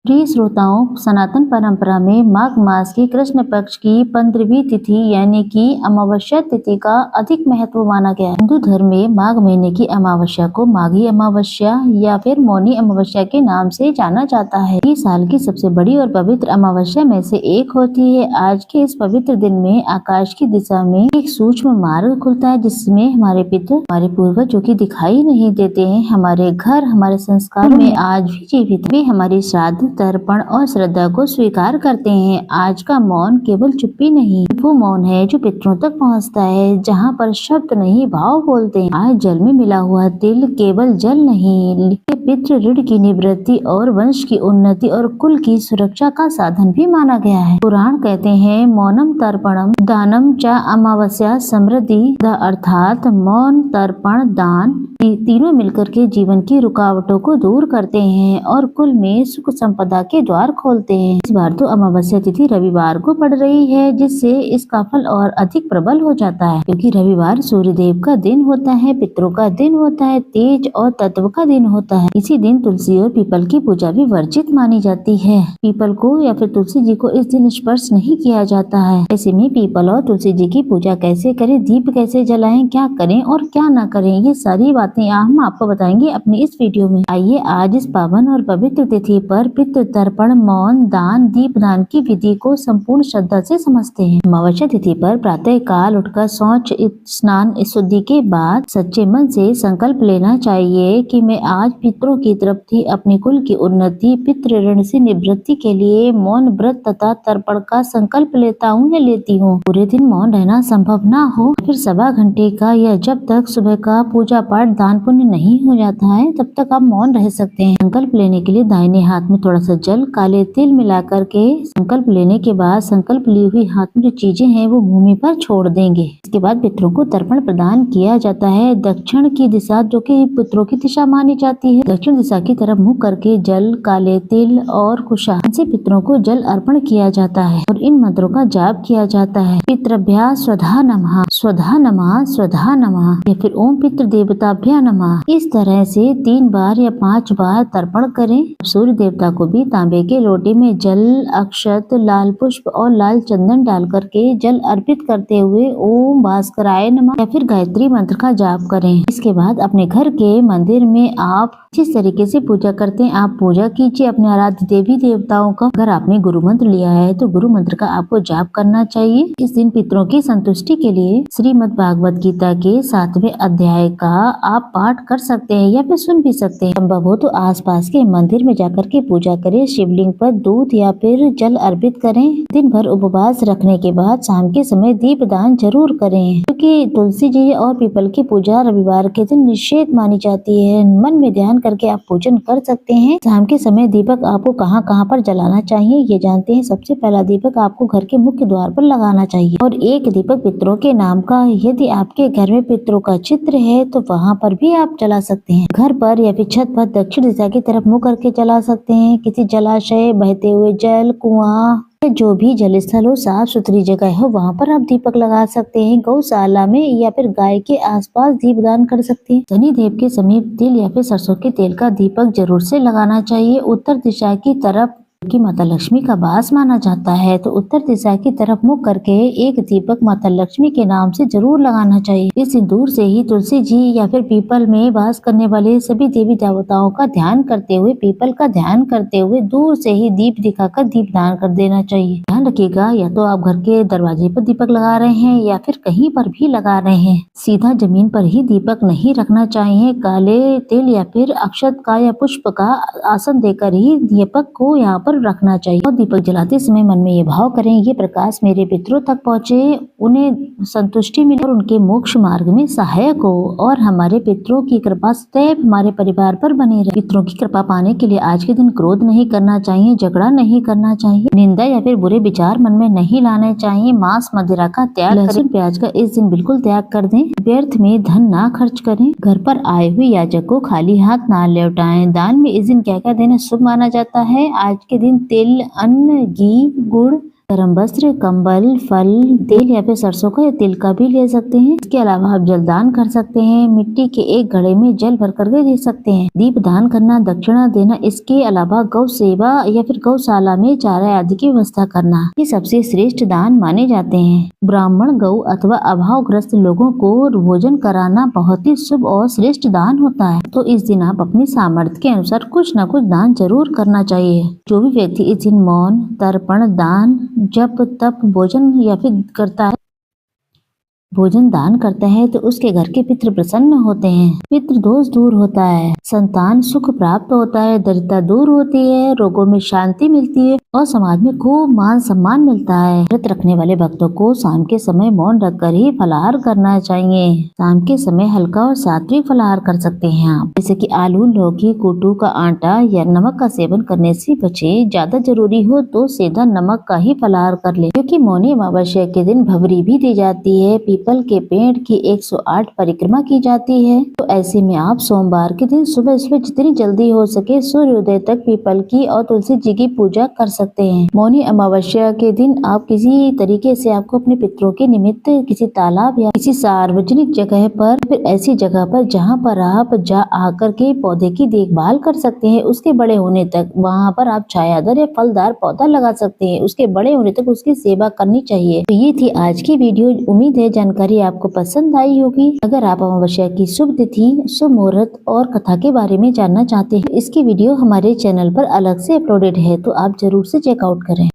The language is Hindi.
प्रिय श्रोताओं, सनातन परंपरा में माघ मास की कृष्ण पक्ष की 15वीं तिथि यानी कि अमावस्या तिथि का अधिक महत्व माना गया है। हिंदू धर्म में माघ महीने की अमावस्या को माघी अमावस्या या फिर मौनी अमावस्या के नाम से जाना जाता है। ये साल की सबसे बड़ी और पवित्र अमावस्या में से एक होती है। आज के इस पवित्र दिन में आकाश की दिशा में एक सूक्ष्म मार्ग खुलता है, जिसमें हमारे पितृ, हमारे पूर्वज जो कि दिखाई नहीं देते हैं, हमारे घर, हमारे संस्कार में आज भी जीवित वे हमारी श्राद्ध, तर्पण और श्रद्धा को स्वीकार करते हैं। आज का मौन केवल चुप्पी नहीं, वो मौन है जो पितरों तक पहुंचता है, जहां पर शब्द नहीं भाव बोलते हैं। आज जल में मिला हुआ तिल केवल जल नहीं, पितृ ऋण की निवृत्ति और वंश की उन्नति और कुल की सुरक्षा का साधन भी माना गया है। पुराण कहते हैं, मौनम तर्पणम दानम च अमावस्या समृद्धि, अर्थात मौन, तर्पण, दान तीनों मिलकर के जीवन की रुकावटों को दूर करते हैं और कुल में सुख संपदा के द्वार खोलते हैं। इस बार तो अमावस्या तिथि रविवार को पड़ रही है, जिससे इसका फल और अधिक प्रबल हो जाता है, क्योंकि रविवार सूर्य देव का दिन होता है, पितरों का दिन होता है, तेज और तत्व का दिन होता है। इसी दिन तुलसी और पीपल की पूजा भी वर्जित मानी जाती है। पीपल को या फिर तुलसी जी को इस दिन स्पर्श नहीं किया जाता है। ऐसे में पीपल और तुलसी जी की पूजा कैसे करें, दीप कैसे जलाएं, क्या करें और क्या न करें, ये सारी बातें हम आपको बताएंगे अपनी इस वीडियो में। आइए आज इस पावन और पवित्र तिथि पर पितृ तर्पण, मौन, दान, दीप दान की विधि को संपूर्ण श्रद्धा से समझते हैं। अमावस्या तिथि पर प्रातः काल उठकर शौच, स्नान, शुद्धि के बाद सच्चे मन से संकल्प लेना चाहिए कि मैं आज पितरों की तृप्ति, अपने कुल की उन्नति, पितृ ऋण से निवृत्ति के लिए मौन व्रत तथा तर्पण का संकल्प लेता हूँ या लेती हूँ। पूरे दिन मौन रहना संभव ना हो, फिर सवा घंटे का या जब तक सुबह का पूजा पाठ दान पुण्य नहीं हो जाता है तब तक आप मौन रह सकते हैं। संकल्प लेने के लिए दाहिने हाथ में थोड़ा सा जल, काले तिल मिला करके संकल्प लेने के बाद संकल्प ली हुई हाथ में जो चीजें हैं वो भूमि पर छोड़ देंगे। इसके बाद पितरों को तर्पण प्रदान किया जाता है। दक्षिण की दिशा जो कि पितरों की दिशा मानी जाती है, दक्षिण दिशा की तरफ मुंह करके जल, काले तिल और कुशा से पितरों को जल अर्पण किया जाता है और इन मंत्रों का जाप किया जाता है। पितृभ्या स्वधा नमः, स्वधा नमः, स्वधा नमः या फिर ओम पितृ देवताभ्या नमः। इस तरह से 3 बार या 5 बार तर्पण करें। सूर्य देवता को भी तांबे के लोटे में जल, अक्षत, लाल पुष्प और लाल चंदन डाल करके जल अर्पित करते हुए ओम भास्कराय नमः या फिर गायत्री मंत्र का जाप करें। इसके बाद अपने घर के मंदिर में आप जिस तरीके से पूजा करते हैं आप पूजा कीजिए अपने आराध्य देवी देवताओं का। अगर आपने गुरु मंत्र लिया है तो गुरु मंत्र का आपको जाप करना चाहिए। इस दिन पितरों की संतुष्टि के लिए श्रीमद् भागवत गीता के 7वें अध्याय का आप पाठ कर सकते हैं या फिर सुन भी सकते हैं। संभव हो तो आसपास के मंदिर में जाकर के पूजा करें। शिवलिंग पर दूध या फिर जल अर्पित करें। दिन भर उपवास रखने के बाद शाम के समय दीप दान जरूर करें, क्योंकि तुलसी जी और पीपल की पूजा रविवार के दिन निषेध मानी जाती है। मन में ध्यान करके आप पूजन कर सकते हैं। शाम के समय दीपक आपको कहाँ कहाँ पर जलाना चाहिए ये जानते हैं। सबसे पहला दीपक आपको घर के मुख्य द्वार पर लगाना चाहिए और एक दीपक पितरों के नाम का। यदि आपके घर में पितरों का चित्र है तो वहाँ पर भी आप जला सकते हैं। घर पर या फिर छत पर दक्षिण दिशा की तरफ मुंह करके जला सकते हैं। किसी जलाशय, बहते हुए जल, कुआं, जो भी जल स्थल हो, साफ सुथरी जगह हो, वहाँ पर आप दीपक लगा सकते हैं। गौशाला में या फिर गाय के आसपास दीपदान कर सकते हैं। शनि देव के समीप तिल या फिर सरसों के तेल का दीपक जरूर से लगाना चाहिए। उत्तर दिशा की तरफ की माता लक्ष्मी का वास माना जाता है, तो उत्तर दिशा की तरफ मुख करके एक दीपक माता लक्ष्मी के नाम से जरूर लगाना चाहिए। इस दूर से ही तुलसी जी या फिर पीपल में वास करने वाले सभी देवी देवताओं का ध्यान करते हुए, पीपल का ध्यान करते हुए दूर से ही दीप दिखाकर दीप दान कर देना चाहिए। ध्यान रखिएगा, या तो आप घर के दरवाजे पर दीपक लगा रहे हैं या फिर कहीं पर भी लगा रहे हैं, सीधा जमीन पर ही दीपक नहीं रखना चाहिए। काले तिल या फिर अक्षत का या पुष्प का आसन देकर ही दीपक को यहाँ पर रखना चाहिए। और दीपक जलाते समय मन में ये भाव करें, ये प्रकाश मेरे पितरों तक पहुँचे, उन्हें संतुष्टि मिले और उनके मोक्ष मार्ग में सहायक हो और हमारे पितरों की कृपा सदैव हमारे परिवार पर बनी रहे। पितरों की कृपा पाने के लिए आज के दिन क्रोध नहीं करना चाहिए, झगड़ा नहीं करना चाहिए, निंदा या फिर बुरे विचार मन में नहीं लाने चाहिए। मांस मदिरा का त्याग, लहसुन प्याज का इस दिन बिल्कुल त्याग कर दें। व्यर्थ में धन ना खर्च करें। घर पर आए हुए याचक को खाली हाथ ना लौटाएं। दान में इस दिन क्या क्या देना शुभ माना जाता है। आज के दिन तिल, अन्न, घी, गुड़, गर्म वस्त्र, कंबल, फल, तेल या फिर सरसों का या तिल का भी ले सकते हैं। इसके अलावा आप जलदान कर सकते हैं। मिट्टी के एक घड़े में जल भर कर दे सकते हैं। दीप दान करना, दक्षिणा देना, इसके अलावा गौ सेवा या फिर गौशाला में चारा आदि की व्यवस्था करना, ये सबसे श्रेष्ठ दान माने जाते हैं। ब्राह्मण, गौ अथवा अभावग्रस्त लोगों को भोजन कराना बहुत ही शुभ और श्रेष्ठ दान होता है। तो इस दिन आप अपनी सामर्थ्य के अनुसार कुछ न कुछ दान जरूर करना चाहिए। जो भी व्यक्ति इस दिन मौन, तर्पण, दान, जप, तप, भोजन या फिर भोजन दान करता है तो उसके घर के पितृ प्रसन्न होते हैं, पितृ दोष दूर होता है, संतान सुख प्राप्त होता है, दरिद्रता दूर होती है, रोगों में शांति मिलती है और समाज में खूब मान सम्मान मिलता है। व्रत रखने वाले भक्तों को शाम के समय मौन रखकर ही फलाहार करना चाहिए। शाम के समय हल्का और सात्विक फलाहार कर सकते हैं आप, जैसे कि आलू, लौकी, कूटू का आटा या नमक का सेवन करने से बचे। ज्यादा जरूरी हो तो सीधा नमक का ही फलाहार कर ले, क्योंकि मौनी अमावस्या के दिन भवरी भी दी जाती है। पीपल के पेड़ की 108 परिक्रमा की जाती है। तो ऐसे में आप सोमवार के दिन सुबह सुबह जितनी जल्दी हो सके सूर्योदय तक पीपल की और तुलसी जी की पूजा कर सकते हैं। मौनी अमावस्या के दिन आप किसी तरीके से आपको अपने पितरों के निमित्त किसी तालाब या किसी सार्वजनिक जगह पर, फिर ऐसी जगह पर जहाँ पर आप जा आकर के पौधे की देखभाल कर सकते हैं उसके बड़े होने तक। वहाँ पर आप छायादार या फलदार पौधा लगा सकते हैं, उसके बड़े होने तक उसकी सेवा करनी चाहिए। तो ये थी आज की वीडियो। उम्मीद है जानकारी आपको पसंद आई होगी। अगर आप अमावस्या की शुभ तिथि, शुभ मुहूर्त और कथा के बारे में जानना चाहते हैं, इसकी वीडियो हमारे चैनल पर अलग से अपलोडेड है, तो आप जरूर से चेकआउट करें।